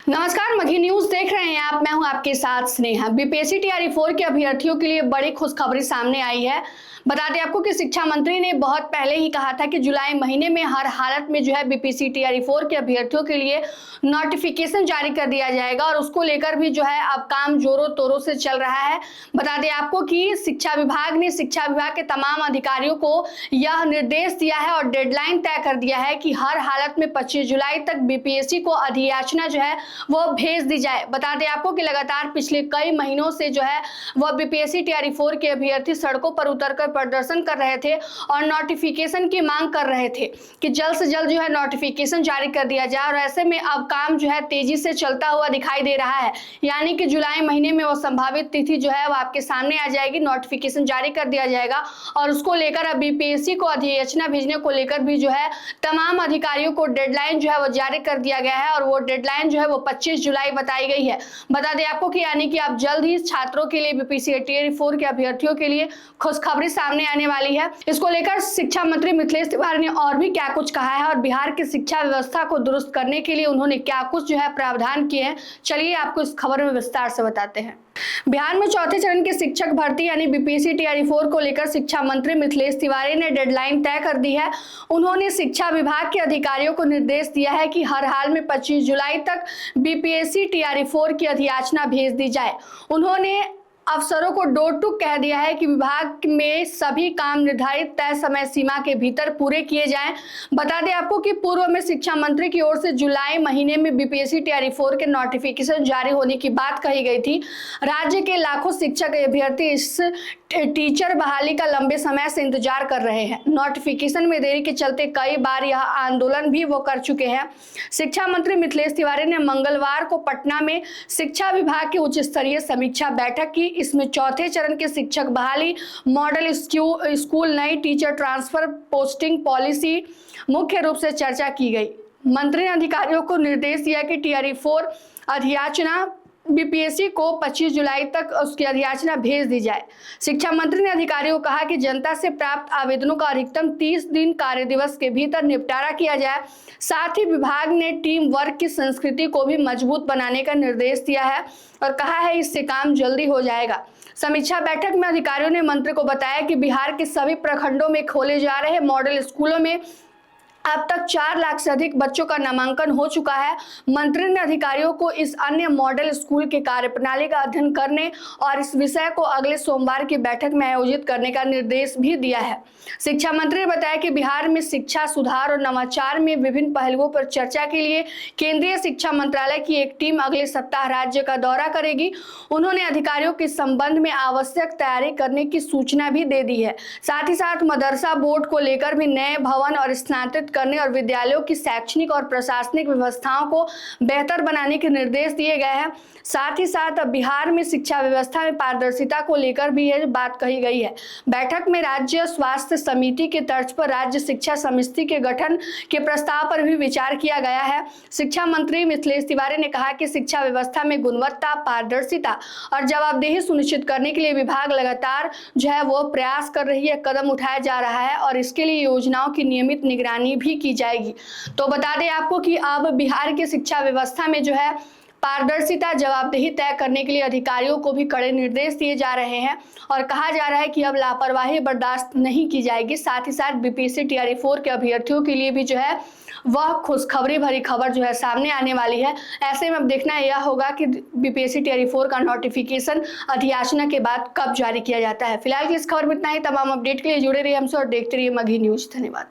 नमस्कार, मघी न्यूज देख रहे हैं आप। मैं हूं आपके साथ स्नेहा। बीपीएससी टीआरई 4 के अभ्यर्थियों के लिए बड़ी खुशखबरी सामने आई है। बता दें आपको कि शिक्षा मंत्री ने बहुत पहले ही कहा था कि जुलाई महीने में हर हालत में जो है बीपीएससी टीआरई 4 के अभ्यर्थियों के लिए नोटिफिकेशन जारी कर दिया जाएगा और उसको लेकर भी जो है अब काम जोरों तोरों से चल रहा है। बता दें आपको कि शिक्षा विभाग ने शिक्षा विभाग के तमाम अधिकारियों को यह निर्देश दिया है और डेडलाइन तय कर दिया है कि हर हालत में 25 जुलाई तक बीपीएससी को अधियाचना जो है वो भेज दी जाए। बता दें आपको कि लगातार पिछले कई महीनों से जो है वह बीपीएससी टीआरई 4 के अभ्यर्थी सड़कों पर उतरकर प्रदर्शन कर रहे थे और नोटिफिकेशन की मांग कर रहे थे कि जल्द से जल्द जो है नोटिफिकेशन जारी कर दिया जाए। और ऐसे में अब काम जो है तेजी से चलता हुआ दिखाई दे रहा है, यानी कि जुलाई महीने में वो संभावित तिथि जो है वो आपके सामने आ जाएगी, नोटिफिकेशन जारी कर दिया जाएगा और उसको लेकर अब बीपीएससी को अधियाचना भेजने को लेकर भी जो है तमाम अधिकारियों को डेडलाइन जो है वो जारी कर दिया गया है और वो डेडलाइन जो है वो 25 जुलाई बताई गई है। बता दें आपको कि यानी कि आप जल्द ही छात्रों के लिए बीपीएससी टीआरई 4 के अभ्यर्थियों के लिए खुशखबरी सामने आने वाली है। इसको लेकर शिक्षा मंत्री मिथिलेश तिवारी ने और भी क्या कुछ कहा है और बिहार की शिक्षा व्यवस्था को दुरुस्त करने के लिए उन्होंने क्या कुछ जो है प्रावधान किए हैं, चलिए आपको इस खबर में विस्तार से बताते हैं। बिहार में चौथे चरण की शिक्षक भर्ती यानी बीपीएससी टीआरई 4 को लेकर शिक्षा मंत्री मिथिलेश तिवारी ने डेडलाइन तय कर दी है। उन्होंने शिक्षा विभाग के अधिकारियों को निर्देश दिया है कि हर हाल में 25 जुलाई तक बीपीएससी टीआरई 4 की अधियाचना भेज दी जाए। उन्होंने अफसरों को डोर टू कह दिया है कि विभाग में सभी काम निर्धारित तय समय सीमा के भीतर पूरे किए जाएं। बता दें आपको कि पूर्व में शिक्षा मंत्री की ओर से जुलाई महीने में बीपीएससी टीआरई 4 के नोटिफिकेशन जारी होने की बात कही गई थी। राज्य के लाखों शिक्षक अभ्यर्थी इस टीचर बहाली का लंबे समय से इंतजार कर रहे हैं। नोटिफिकेशन में देरी के चलते कई बार यह आंदोलन भी वो कर चुके हैं। शिक्षा मंत्री मिथिलेश तिवारी ने मंगलवार को पटना में शिक्षा विभाग की उच्च स्तरीय समीक्षा बैठक की। इसमें चौथे चरण के शिक्षक बहाली, मॉडल स्कूल, नई टीचर ट्रांसफर पोस्टिंग पॉलिसी मुख्य रूप से चर्चा की गई। मंत्री ने अधिकारियों को निर्देश दिया कि टीआरई 4 अधियाचना बीपीएससी को 25 जुलाई तक उसकी अधियाचना भेज दी जाए। शिक्षा मंत्री ने अधिकारियों को कहा कि जनता से प्राप्त आवेदनों का अधिकतम 30 दिन कार्य दिवस के भीतर निपटारा किया जाए। साथ ही विभाग ने टीम वर्क की संस्कृति को भी मजबूत बनाने का निर्देश दिया है और कहा है इससे काम जल्दी हो जाएगा। समीक्षा बैठक में अधिकारियों ने मंत्री को बताया कि बिहार के सभी प्रखंडों में खोले जा रहे मॉडल स्कूलों में अब तक 4 लाख से अधिक बच्चों का नामांकन हो चुका है। मंत्री ने अधिकारियों को इस अन्य मॉडल स्कूल के कार्यप्रणाली का अध्ययन करने और इस विषय को अगले सोमवार की बैठक में आयोजित करने का निर्देश भी दिया है। शिक्षा मंत्री ने बताया कि बिहार में शिक्षा सुधार और नवाचार में विभिन्न पहलुओं पर चर्चा के लिए केंद्रीय शिक्षा मंत्रालय की एक टीम अगले सप्ताह राज्य का दौरा करेगी। उन्होंने अधिकारियों के संबंध में आवश्यक तैयारी करने की सूचना भी दे दी है। साथ ही साथ मदरसा बोर्ड को लेकर भी नए भवन और स्थानांतरित करने और विद्यालयों की शैक्षणिक और प्रशासनिक व्यवस्थाओं को बेहतर बनाने के निर्देश दिए गए हैं। साथ ही साथ बिहार में शिक्षा व्यवस्था में पारदर्शिता को लेकर भी यह बात कही गई है। बैठक में राज्य स्वास्थ्य समिति के तर्ज पर राज्य शिक्षा समिति के गठन के प्रस्ताव पर भी विचार किया गया है। शिक्षा मंत्री मिथिलेश तिवारी ने कहा कि शिक्षा व्यवस्था में गुणवत्ता, पारदर्शिता और जवाबदेही सुनिश्चित करने के लिए विभाग लगातार जो है वो प्रयास कर रही है, कदम उठाया जा रहा है और इसके लिए योजनाओं की नियमित निगरानी भी की जाएगी। तो बता दें आपको कि अब बिहार की शिक्षा व्यवस्था में जो है पारदर्शिता, जवाबदेही तय करने के लिए अधिकारियों को भी कड़े निर्देश दिए जा रहे हैं और कहा जा रहा है कि अब लापरवाही बर्दाश्त नहीं की जाएगी। साथ ही साथ बीपीएससी टीआरई 4 के अभ्यर्थियों के लिए भी जो है वह खुशखबरी भरी खबर जो है सामने आने वाली है। ऐसे में अब देखना यह होगा कि बीपीएससी टीआरई 4 का नोटिफिकेशन अधियाचना के बाद कब जारी किया जाता है। फिलहाल की इस खबर में इतना ही। तमाम अपडेट के लिए जुड़े रहिए हमसे और देखते रहिए मघी न्यूज। धन्यवाद।